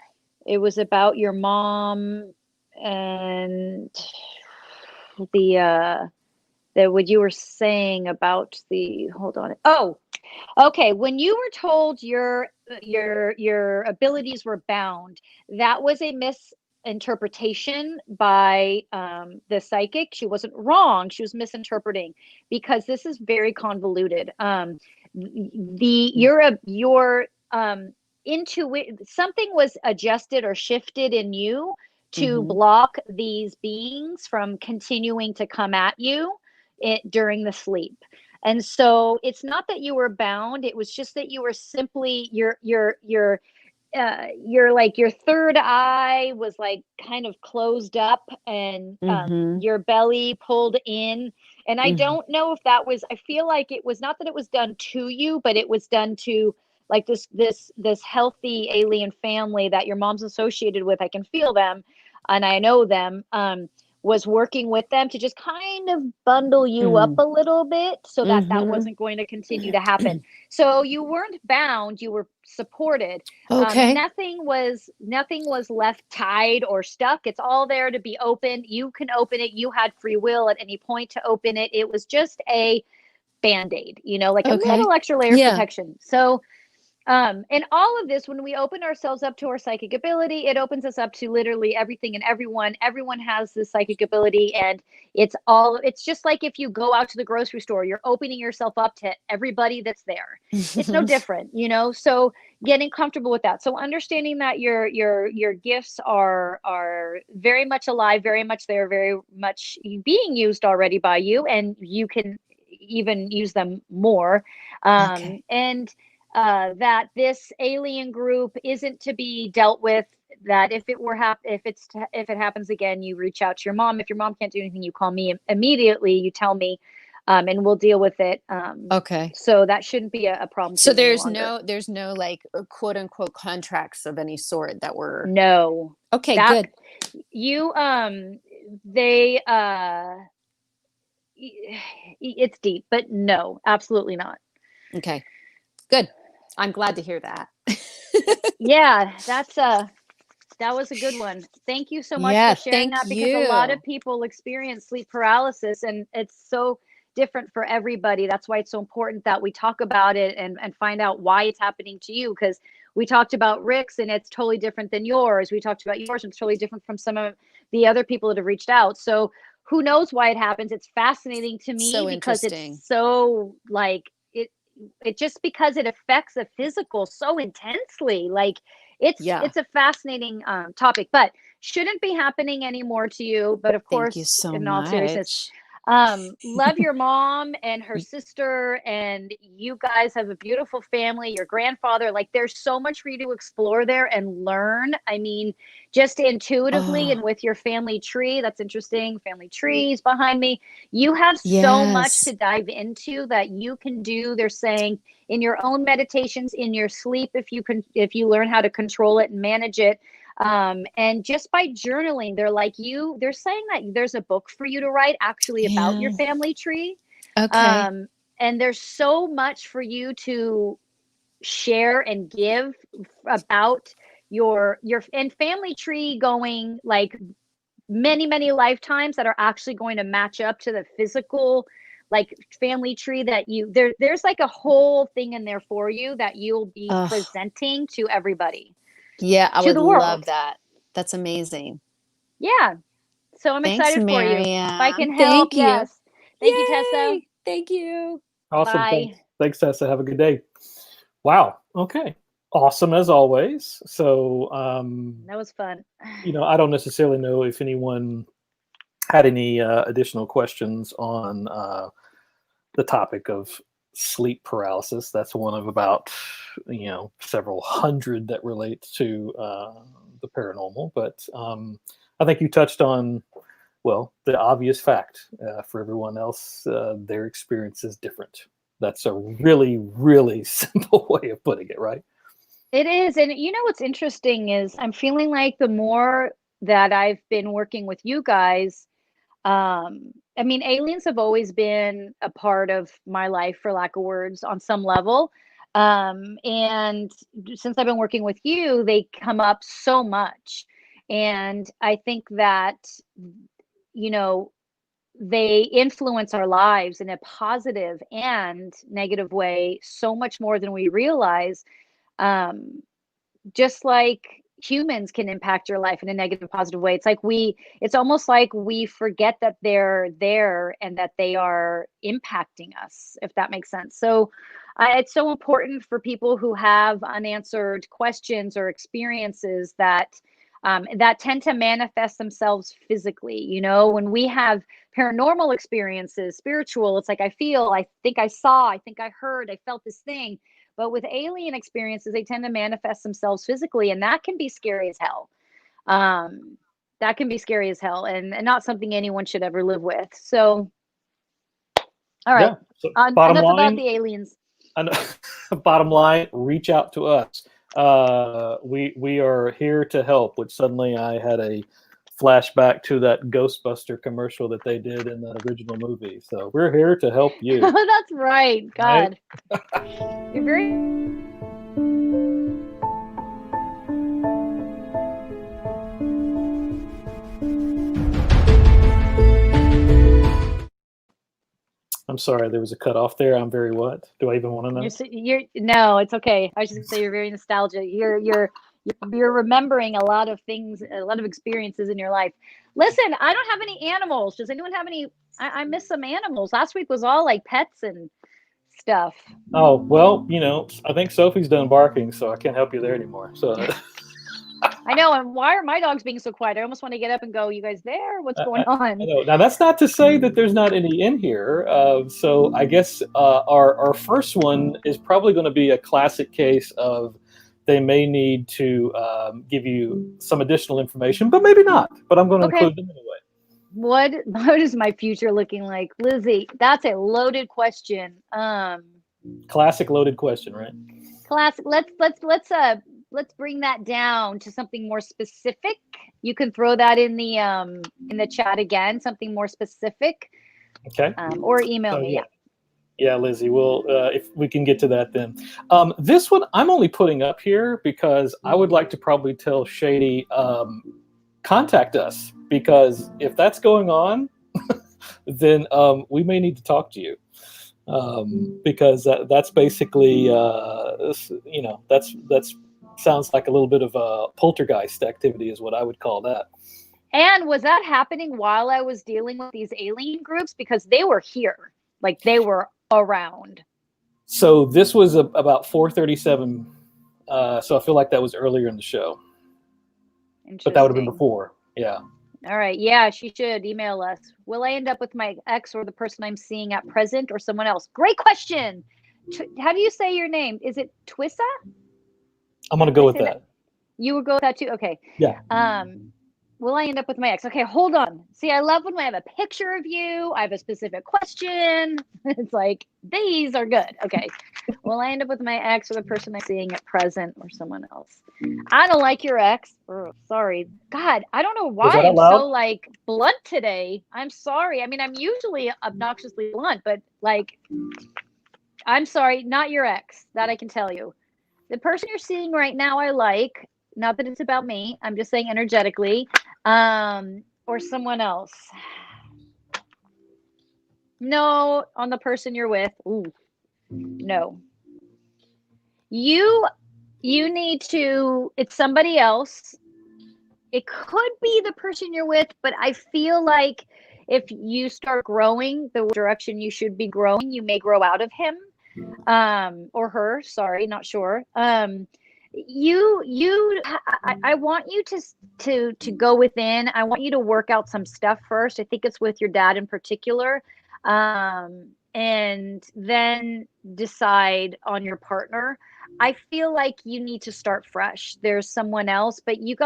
It was about your mom and the what you were saying about the, hold on. Oh, okay. When you were told your abilities were bound, that was a misinterpretation by the psychic. She wasn't wrong. She was misinterpreting, because this is very convoluted. Your something was adjusted or shifted in you to block these beings from continuing to come at you during the sleep. And so it's not that you were bound, it was just that you were simply your like your third eye was like kind of closed up, and your belly pulled in. And I don't know if that was, I feel like it was not that it was done to you, but it was done to like this healthy alien family that your mom's associated with. I can feel them and I know them. Was working with them to just kind of bundle you up a little bit so that that wasn't going to continue to happen. So you weren't bound, you were supported. Okay. Nothing was left tied or stuck. It's all there to be open. You can open it. You had free will at any point to open it. It was just a Band-Aid, like a little extra layer of protection. So and all of this, when we open ourselves up to our psychic ability, it opens us up to literally everything and everyone. Everyone has this psychic ability, and it's just like if you go out to the grocery store, you're opening yourself up to everybody that's there. It's no different, so getting comfortable with that. So understanding that your gifts are very much alive, very much there, very much being used already by you, and you can even use them more. And that this alien group isn't to be dealt with, that if it happens again, you reach out to your mom. If your mom can't do anything, you call me immediately, you tell me, and we'll deal with it. So that shouldn't be a problem. So there's no like quote unquote contracts of any sort that were. No. Okay, good. You it's deep, but no, absolutely not. Okay, good. I'm glad to hear that. Yeah, that was a good one. Thank you so much for sharing that, because a lot of people experience sleep paralysis, and it's so different for everybody. That's why it's so important that we talk about it and find out why it's happening to you, because we talked about Rick's and it's totally different than yours. We talked about yours and it's totally different from some of the other people that have reached out. So who knows why it happens? It's fascinating to me, because it's so like it just because it affects the physical so intensely. Like it's a fascinating topic, but shouldn't be happening anymore to you. But of course, thank you so in all much. seriousness, love your mom and her sister, and you guys have a beautiful family, your grandfather. Like there's so much for you to explore there and learn. I mean, just intuitively and with your family tree. That's interesting. Family trees behind me. You have so much to dive into that you can do. They're saying in your own meditations, in your sleep, if you learn how to control it and manage it. And just by journaling, they're saying that there's a book for you to write actually about your family tree. And there's so much for you to share and give about your and family tree, going like many lifetimes that are actually going to match up to the physical like family tree that there's like a whole thing in there for you that you'll be presenting to everybody. Yeah, I would love that. That's amazing. Yeah. So I'm excited for you. If I can help, yes. Thank you, Tessa. Thank you. Awesome. Bye. Thanks, Tessa. Have a good day. Wow. Okay. Awesome as always. So that was fun. I don't necessarily know if anyone had any additional questions on the topic of sleep paralysis. That's one of about several hundred that relate to the paranormal, but I think you touched on the obvious fact. For everyone else, their experience is different. That's a really, really simple way of putting it, right? It is. And you know what's interesting is I'm feeling like the more that I've been working with you guys, I mean, aliens have always been a part of my life, for lack of words, on some level. And since I've been working with you, they come up so much. And I think that, you know, they influence our lives in a positive and negative way so much more than we realize. Um, just like humans can impact your life in a negative positive way, it's almost like we forget that they're there and that they are impacting us, if that makes sense. So it's so important for people who have unanswered questions or experiences that tend to manifest themselves physically. You know, when we have paranormal experiences, spiritual, it's like I think I saw, I think I heard, I felt this thing. But with alien experiences, they tend to manifest themselves physically, and that can be scary as hell. Um, that can be scary as hell, and not something anyone should ever live with. So, all right, Yeah. So bottom enough about line, the aliens. bottom line, reach out to us. We are here to help. Which suddenly I had a flashback to that Ghostbuster commercial that they did in the original movie. So we're here to help you. Oh, that's right. God, you're very. I'm sorry, there was a cut off there. I'm very what? Do I even want to know? You're no, it's okay. I was just gonna say you're very nostalgic. You're remembering a lot of things, a lot of experiences in your life. Listen, I don't have any animals. Does anyone have any? I miss some animals. Last week was all like pets and stuff. Oh, well, you know, I think Sophie's done barking, so I can't help you there anymore. So I know. And why are my dogs being so quiet? I almost want to get up and go, you guys there? What's going I on? know. Now, that's not to say that there's not any in here. So I guess our first one is probably going to be a classic case of they may need to give you some additional information, but maybe not. But I'm going to Okay. include them anyway. What is my future looking like? Lizzie, that's a loaded question. Classic loaded question, right? Classic. Let's bring that down to something more specific. You can throw that in the chat again, something more specific. Okay. Or email So, me. Yeah, Lizzie. Well, if we can get to that then. This one I'm only putting up here because I would like to probably tell Shady, contact us, because if that's going on, then we may need to talk to you. Because that's basically, you know, that's sounds like a little bit of a poltergeist activity is what I would call that. And was that happening while I was dealing with these alien groups? Because they were here, like they were around. So this was about 4:37. So I feel like that was earlier in the show. But that would have been before. Yeah. All right. Yeah, she should email us. Will I end up with my ex or the person I'm seeing at present or someone else? Great question. How do you say your name? Is it Twissa? I'm going to go with that. You would go with that too? Okay. Yeah. Will I end up with my ex? Okay, hold on. See, I love when I have a picture of you. I have a specific question. It's like, these are good. Okay. Will I end up with my ex or the person I'm seeing at present or someone else? I don't like your ex. Oh, sorry. God, I don't know why I'm so like blunt today. I'm sorry. I mean, I'm usually obnoxiously blunt, but like, I'm sorry, not your ex. That I can tell you. The person you're seeing right now, I like. Not that it's about me. I'm just saying energetically. Or someone else. No, on the person you're with. Ooh, no. You need to, it's somebody else. It could be the person you're with, but I feel like if you start growing the direction you should be growing, you may grow out of him. Or her, sorry, not sure. I want you to go within. I want you to work out some stuff first. I think it's with your dad in particular. And then decide on your partner. I feel like you need to start fresh. There's someone else, but you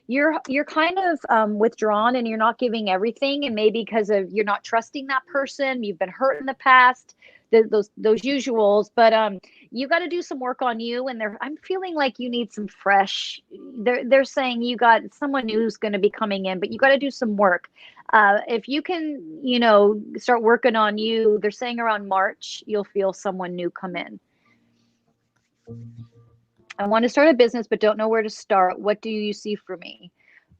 you're kind of withdrawn, and you're not giving everything, and maybe because of you're not trusting that person, you've been hurt in the past, those usuals. But you got to do some work on you, and I'm feeling like you need some fresh. They're saying you got someone who's going to be coming in, but you got to do some work. If you can, start working on you, they're saying around March you'll feel someone new come in. I want to start a business, but don't know where to start. What do you see for me?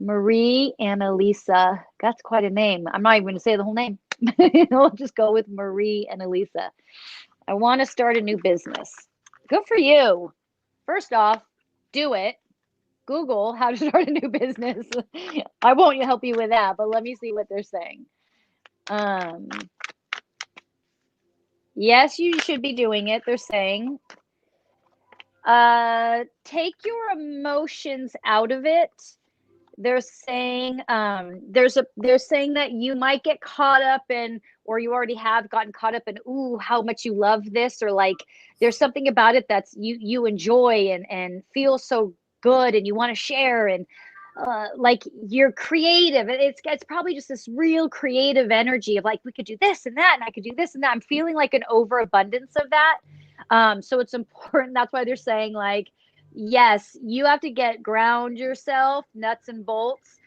Marie Annalisa. That's quite a name. I'm not even going to say the whole name. I'll just go with Marie Annalisa. I want to start a new business. Good for you. First off, do it. Google how to start a new business. I won't help you with that, but let me see what they're saying. Yes, you should be doing it. They're saying take your emotions out of it. They're saying they're saying that you might get caught up in, or you already have gotten caught up in, ooh, how much you love this, or like there's something about it that's you enjoy and feel so good, and you want to share, and like you're creative. It's probably just this real creative energy of like, we could do this and that, and I could do this and that. I'm feeling like an overabundance of that. So it's important. That's why they're saying, like, yes, you have to ground yourself, nuts and bolts.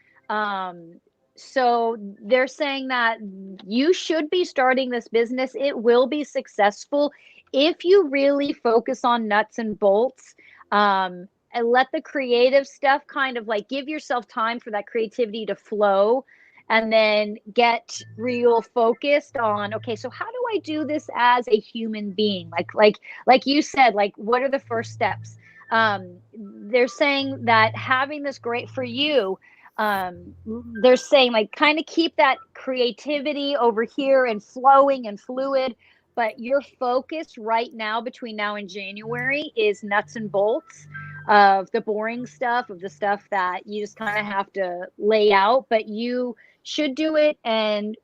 So they're saying that you should be starting this business. It will be successful if you really focus on nuts and bolts, and let the creative stuff kind of like give yourself time for that creativity to flow, and then get real focused on, okay, so how do I do this as a human being? Like you said, like, what are the first steps? They're saying that having this great for you, they're saying like kind of keep that creativity over here and flowing and fluid, but your focus right now between now and January is nuts and bolts of the boring stuff, of the stuff that you just kind of have to lay out, but you should do it. And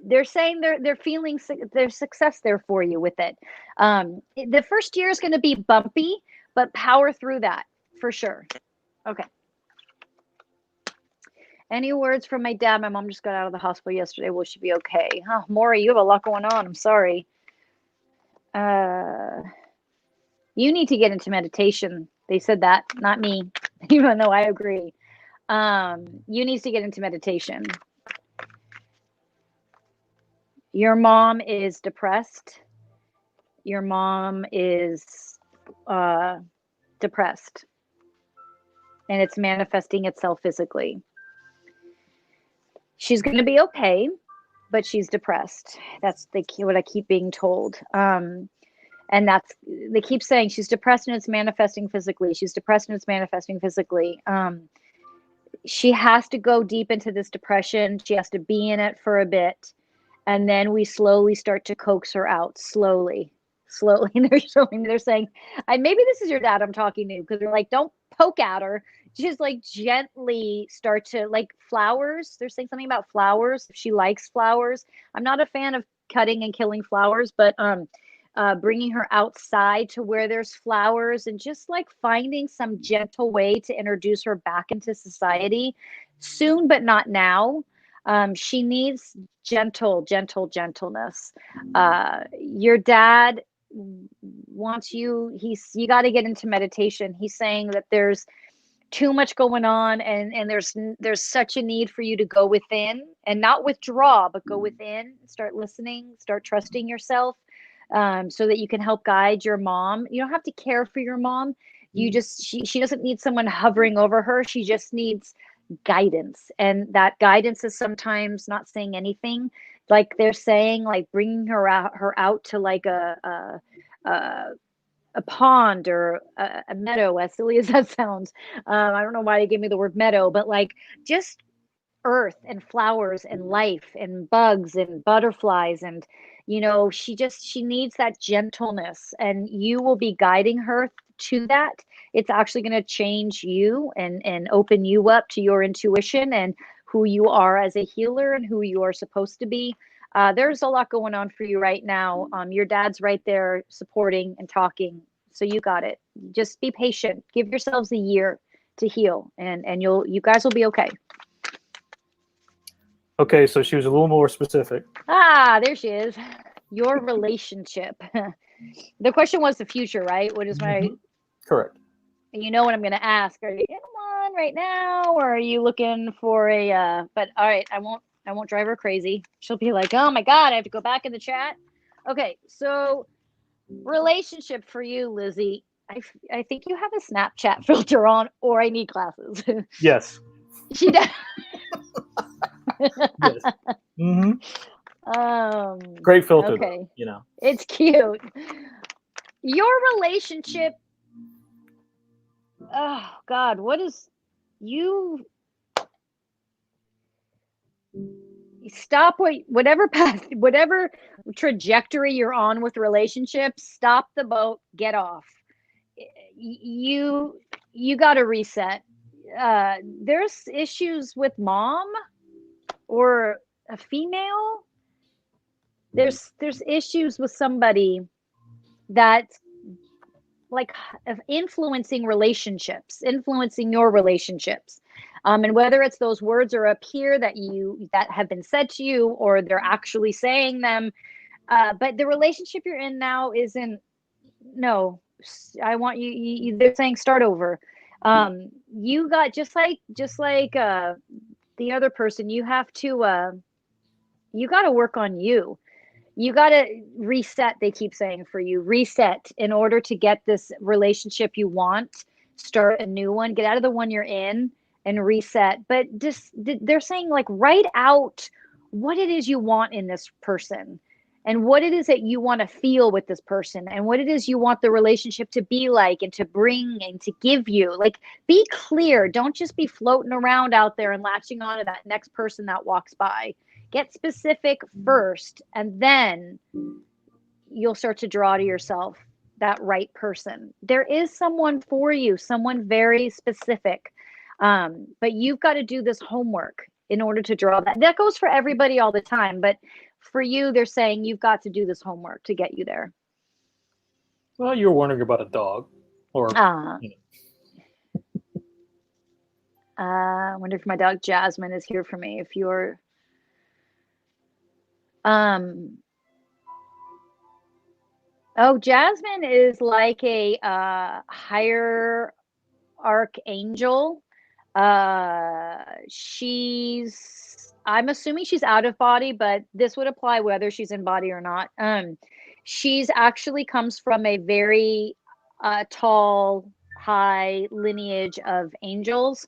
they're saying they're feeling there's success there for you with it. The first year is going to be bumpy, but power through that for sure. Okay. Any words from my dad? My mom just got out of the hospital yesterday. Will she be okay? Oh, Maury, you have a lot going on. I'm sorry. You need to get into meditation. They said that, not me, even though I agree. You need to get into meditation. Your mom is depressed. Your mom is depressed, and it's manifesting itself physically. She's going to be okay, but she's depressed. That's what I keep being told. And they keep saying she's depressed and it's manifesting physically. She's depressed and it's manifesting physically. She has to go deep into this depression. She has to be in it for a bit. And then we slowly start to coax her out, slowly. They're saying, maybe this is your dad I'm talking to, because they're like, don't poke at her. Just like gently start to, like flowers. They're saying something about flowers. If she likes flowers. I'm not a fan of cutting and killing flowers, but bringing her outside to where there's flowers, and just like finding some gentle way to introduce her back into society soon, but not now. She needs gentleness. Your dad wants you got to get into meditation. He's saying that there's too much going on, and there's such a need for you to go within and not withdraw, but go within, start listening, start trusting yourself, so that you can help guide your mom. You don't have to care for your mom. You just, she doesn't need someone hovering over her. She just needs guidance. And that guidance is sometimes not saying anything. Like they're saying, like bringing her out to like a pond or a meadow, as silly as that sounds. I don't know why they gave me the word meadow, but like just earth and flowers and life and bugs and butterflies. And, she needs that gentleness, and you will be guiding her to that. It's actually going to change you and open you up to your intuition and who you are as a healer and who you are supposed to be. There's a lot going on for you right now. Your dad's right there supporting and talking. So you got it. Just be patient. Give yourselves a year to heal, and you guys will be okay. Okay, so she was a little more specific. Ah, there she is. Your relationship. The question was the future, right? What is my? Correct. You know what I'm going to ask? Are you in one right now, or are you looking for a? But all right, I won't drive her crazy. She'll be like, oh my god, I have to go back in the chat. Okay, so relationship for you, Lizzie. I think you have a Snapchat filter on, or I need glasses. Yes. She does. Yes. Great filter, Okay. though, you know. It's cute. Your relationship. Oh God, what is you? Stop whatever path, whatever trajectory you're on with relationships. Stop the boat. Get off. You got to reset. There's issues with mom or a female. There's issues with somebody that's like of influencing relationships, influencing your relationships. And whether it's those words are up here that have been said to you, or they're actually saying them. But the relationship you're in now isn't, no, I want you they're saying start over. You got just like the other person, you have to, you got to work on you. You got to reset, they keep saying, for you. Reset in order to get this relationship you want. Start a new one. Get out of the one you're in and reset. But just they're saying, like, write out what it is you want in this person and what it is that you want to feel with this person and what it is you want the relationship to be like and to bring and to give you. Like, be clear. Don't just be floating around out there and latching on to that next person that walks by. Get specific first, and then you'll start to draw to yourself that right person. There is someone for you, someone very specific. But you've got to do this homework in order to draw that. That goes for everybody all the time. But for you, they're saying you've got to do this homework to get you there. Well, you're wondering about a dog. Or, you know. I wonder if my dog Jasmine is here for me. If you're... Oh, Jasmine is like a higher archangel. I'm assuming she's out of body, but this would apply whether she's in body or not. She's actually comes from a very tall, high lineage of angels,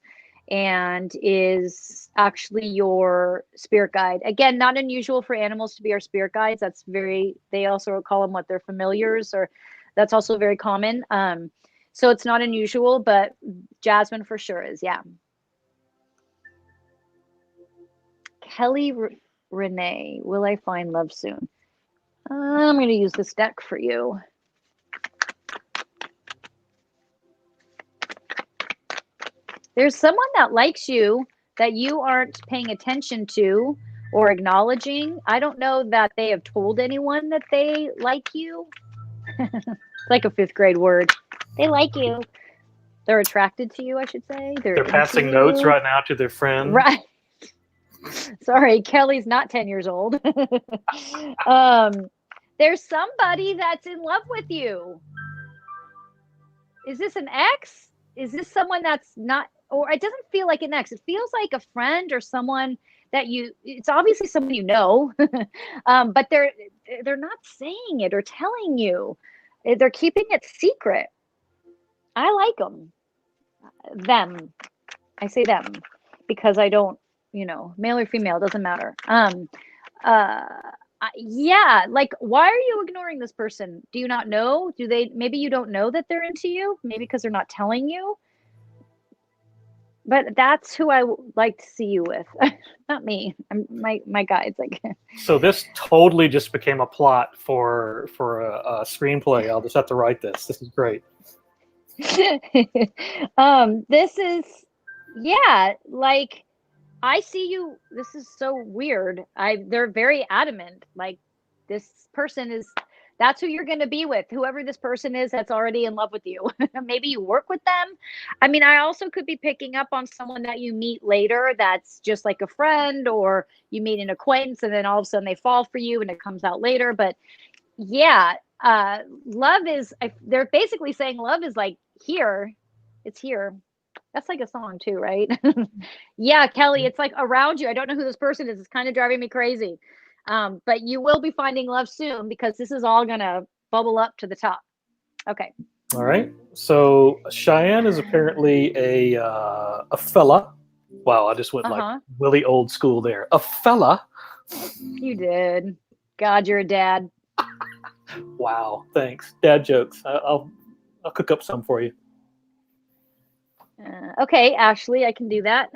and is actually your spirit guide. Again, not unusual for animals to be our spirit guides. That's they also call them what, their familiars, or that's also very common. So it's not unusual, but Jasmine for sure is, yeah. Kelly Renee, will I find love soon? I'm going to use this deck for you. There's someone that likes you that you aren't paying attention to or acknowledging. I don't know that they have told anyone that they like you. It's like a 5th grade word. They like you. They're attracted to you, I should say. They're passing notes right now to their friends. Right. Sorry, Kelly's not 10 years old. There's somebody that's in love with you. Is this an ex? Is this someone that's not, or it doesn't feel like an ex. It feels like a friend or someone that it's obviously someone you know, but they're not saying it or telling you. They're keeping it secret. I like them. I say them because I don't, male or female, doesn't matter. Yeah, like, why are you ignoring this person? Do you not know? Maybe you don't know that they're into you? Maybe because they're not telling you? But that's who I like to see you with. Not me. My guides. Like. So this totally just became a plot for a screenplay. I'll just have to write this. This is great. This is, yeah, like, I see you. This is so weird. They're very adamant. Like, this person is, That's who you're going to be with, whoever this person is that's already in love with you. Maybe you work with them. I mean, I also could be picking up on someone that you meet later that's just like a friend, or you meet an acquaintance and then all of a sudden they fall for you and it comes out later. But yeah, love is, they're basically saying love is like here. It's here. That's like a song too, right? Yeah, Kelly, it's like around you. I don't know who this person is. It's kind of driving me crazy. But you will be finding love soon, because this is all gonna bubble up to the top. Okay. All right. So Cheyenne is apparently a fella. Wow, I just went like really old school there. A fella. You did. God, you're a dad. Wow, thanks. Dad jokes. I'll cook up some for you. Okay, Ashley, I can do that.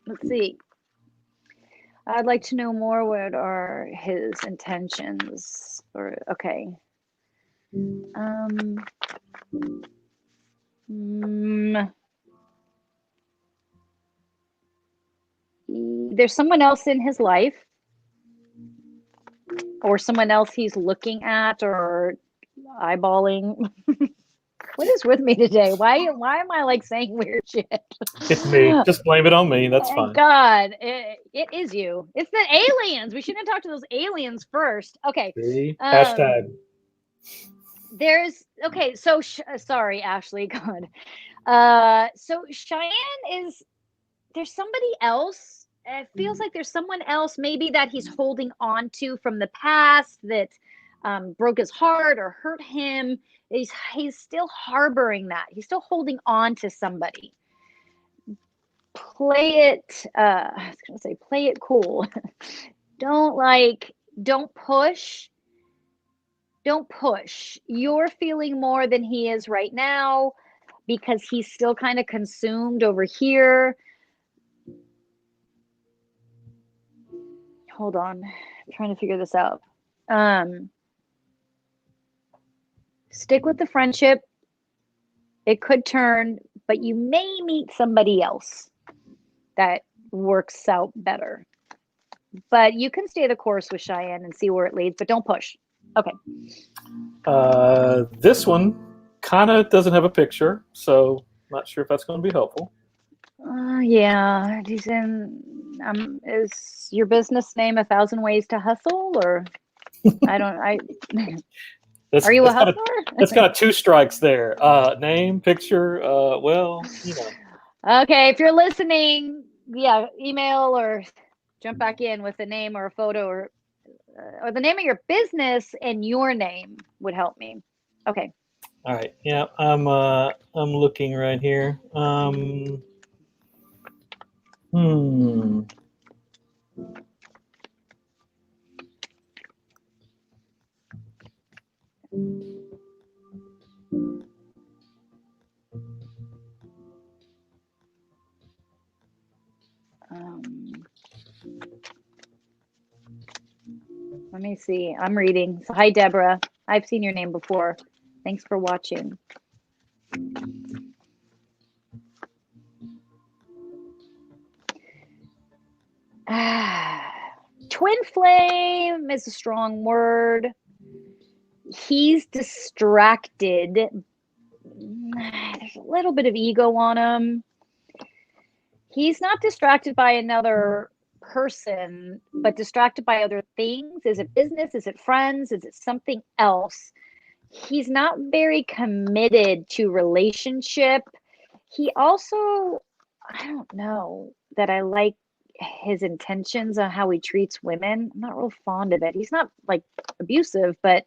Let's see. I'd like to know more. What are his intentions? Or okay. There's someone else in his life, or someone else he's looking at or eyeballing. What is with me today? Why am I like saying weird shit? It's me. Just blame it on me. That's fine. God, it is you. It's the aliens. We shouldn't have talked to those aliens first. Okay. See? Hashtag. Okay. So sorry, Ashley. God. So Cheyenne there's somebody else. It feels like there's someone else maybe that he's holding on to from the past that broke his heart or hurt him. He's still harboring that. He's still holding on to somebody. Play it. I was gonna say play it cool. Don't push. Don't push. You're feeling more than he is right now, because he's still kind of consumed over here. Hold on. I'm trying to figure this out. Stick with the friendship. It could turn, but you may meet somebody else that works out better. But you can stay the course with Cheyenne and see where it leads, but don't push. Okay. This one kind of doesn't have a picture, so not sure if that's going to be helpful. Yeah. He's in. Is your business name 1,000 Ways to Hustle, or are you a hustler? That's got 2 strikes there. Name, picture. Well, you know. Okay, if you're listening, yeah, email or jump back in with a name or a photo or the name of your business, and your name would help me. Okay. All right. Yeah, I'm looking right here. Let me see. I'm reading. So, hi, Deborah. I've seen your name before. Thanks for watching. Twin flame is a strong word. He's distracted. There's a little bit of ego on him. He's not distracted by another person, but distracted by other things. Is it business? Is it friends? Is it something else? He's not very committed to relationship. He also, I don't know that I like his intentions on how he treats women. I'm not real fond of it. He's not like abusive, but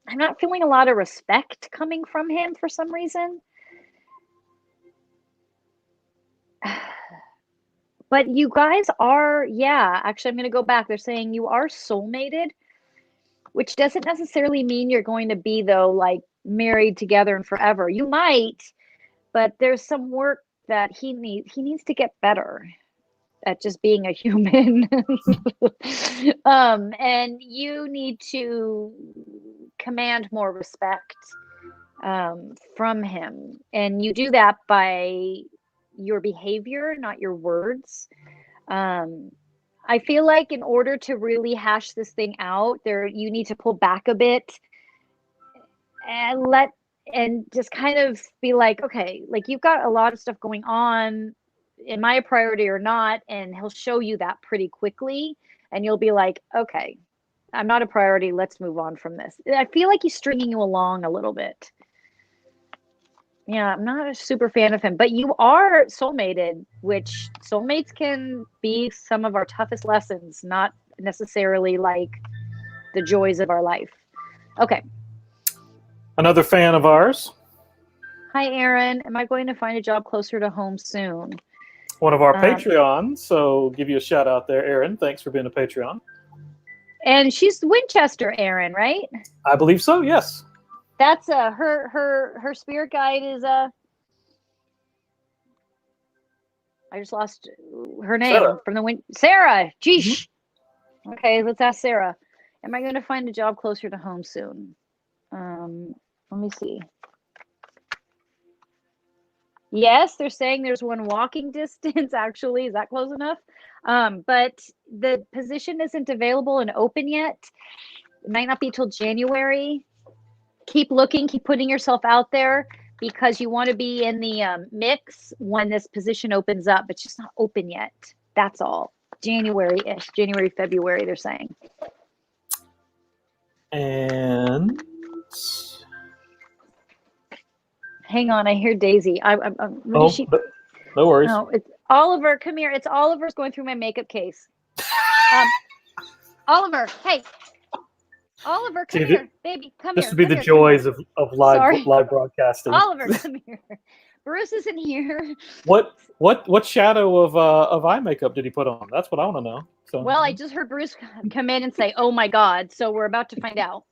I'm not feeling a lot of respect coming from him for some reason. But you guys are, yeah, actually, I'm going to go back. They're saying you are soulmated, which doesn't necessarily mean you're going to be, though, like married together and forever. You might, but there's some work that he needs to get better at just being a human. And you need to command more respect from him. And you do that by your behavior, not your words. I feel like in order to really hash this thing out, you need to pull back a bit and just kind of be like, okay, like you've got a lot of stuff going on. Am I a priority or not? And he'll show you that pretty quickly, and you'll be like, okay, I'm not a priority. Let's move on from this. I feel like he's stringing you along a little bit. Yeah, I'm not a super fan of him, but you are soulmated, which soulmates can be some of our toughest lessons, not necessarily like the joys of our life. Okay. Another fan of ours. Hi, Aaron. Am I going to find a job closer to home soon? One of our Patreons. So give you a shout out there, Aaron. Thanks for being a Patreon. And she's Winchester, Aaron, right? I believe so. Yes. That's her spirit guide is I just lost her name Sarah. from the Sarah. Geesh. Mm-hmm. Okay, let's ask Sarah. Am I going to find a job closer to home soon? Let me see. Yes, they're saying there's one walking distance. Actually, is that close enough? But the position isn't available and open yet. It might not be till January. Keep looking, keep putting yourself out there because you want to be in the mix when this position opens up. It's just not open yet. That's all. January-ish, January, February, they're saying. And hang on, I hear Daisy. No worries. No, it's Oliver. Come here. It's Oliver's going through my makeup case. Oliver, hey. Oliver, come here, baby. Come here. This would be the joys of live broadcasting. Oliver, come here. Bruce isn't here. What shadow of eye makeup did he put on? That's what I want to know. So. Well, I just heard Bruce come in and say, "Oh my God!" So we're about to find out.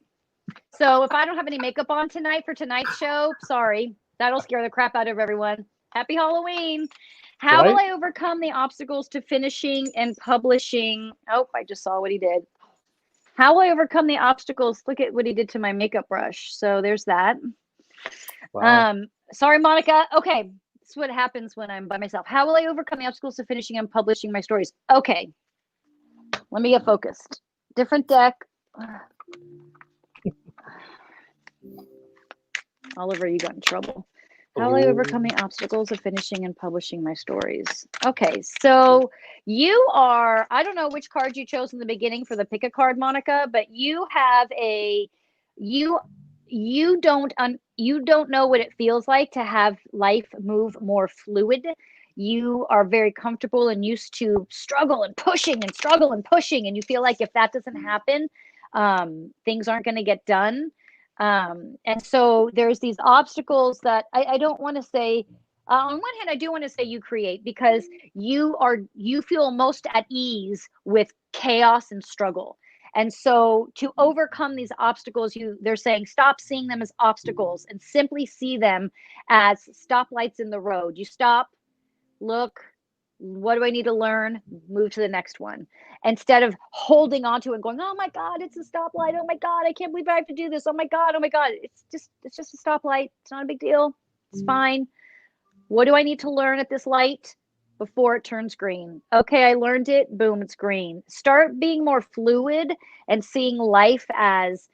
So if I don't have any makeup on tonight for tonight's show, sorry. That'll scare the crap out of everyone. Happy Halloween. How will I overcome the obstacles to finishing and publishing? Oh, I just saw what he did. How will I overcome the obstacles? Look at what he did to my makeup brush. So there's that. Wow. Sorry, Monica. Okay. This is what happens when I'm by myself. How will I overcome the obstacles to finishing and publishing my stories? Okay. Let me get focused. Different deck. Oliver, you got in trouble. How will I overcome the obstacles of finishing and publishing my stories? Okay, so you are, I don't know which card you chose in the beginning for the pick a card, Monica, but you have you don't know what it feels like to have life move more fluid. You are very comfortable and used to struggle and pushing and struggle and pushing, and you feel like if that doesn't happen, things aren't going to get done. And so there's these obstacles that I don't want to say, on one hand, I do want to say you create because you feel most at ease with chaos and struggle. And so to overcome these obstacles, they're saying, stop seeing them as obstacles and simply see them as stoplights in the road. You stop, look, what do I need to learn? Move to the next one. Instead of holding on to it and going, oh my God, it's a stoplight. Oh my God, I can't believe I have to do this. Oh my God. It's just a stoplight. It's not a big deal. It's fine. What do I need to learn at this light before it turns green? Okay, I learned it. Boom, it's green. Start being more fluid and seeing life as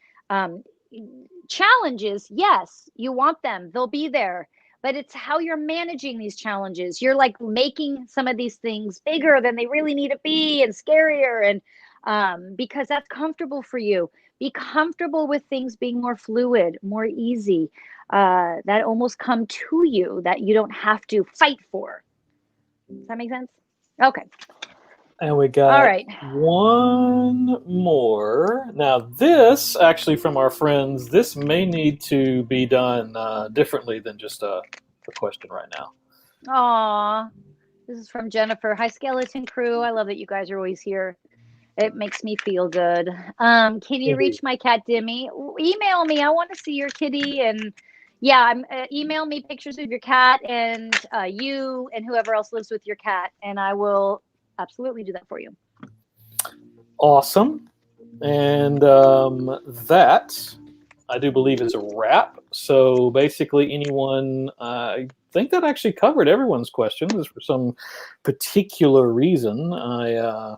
challenges. Yes, you want them. They'll be there. But it's how you're managing these challenges. You're like making some of these things bigger than they really need to be and scarier. And because that's comfortable for you. Be comfortable with things being more fluid, more easy. That almost come to you that you don't have to fight for. Does that make sense? Okay. And we got one more. Now this actually from our friends, this may need to be done differently than just a question right now. Aw, this is from Jennifer. Hi, Skeleton Crew. I love that you guys are always here. It makes me feel good. Can you reach my cat, Dimmy? Email me. I want to see your kitty. And yeah, email me pictures of your cat and you and whoever else lives with your cat. And I will absolutely do that for you. Awesome. And that, I do believe, is a wrap. So basically anyone, I think that actually covered everyone's questions. For some particular reason, I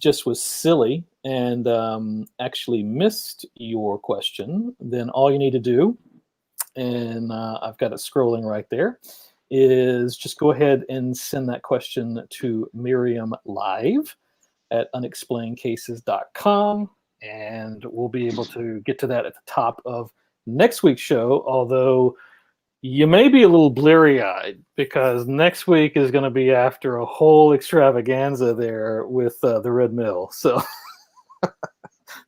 just was silly and actually missed your question, then all you need to do, and I've got it scrolling right there, is just go ahead and send that question to maryamlive at unexplainedcases.com, and we'll be able to get to that at the top of next week's show, although you may be a little bleary-eyed because next week is going to be after a whole extravaganza there with the Red Mill. So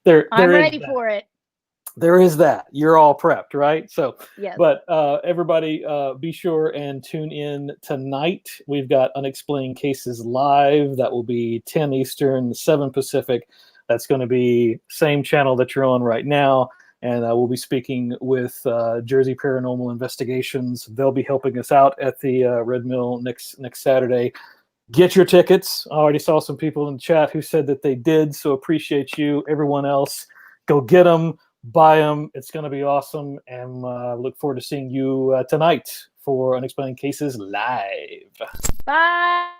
I'm ready for it. There is that. You're all prepped, right? So, yes. But everybody, be sure and tune in tonight. We've got Unexplained Cases live. That will be 10 Eastern, 7 Pacific. That's going to be same channel that you're on right now. And we'll be speaking with Jersey Paranormal Investigations. They'll be helping us out at the Red Mill next Saturday. Get your tickets. I already saw some people in the chat who said that they did, so appreciate you. Everyone else, go get them, buy them. It's going to be awesome, and look forward to seeing you tonight for Unexplained Cases Live. Bye.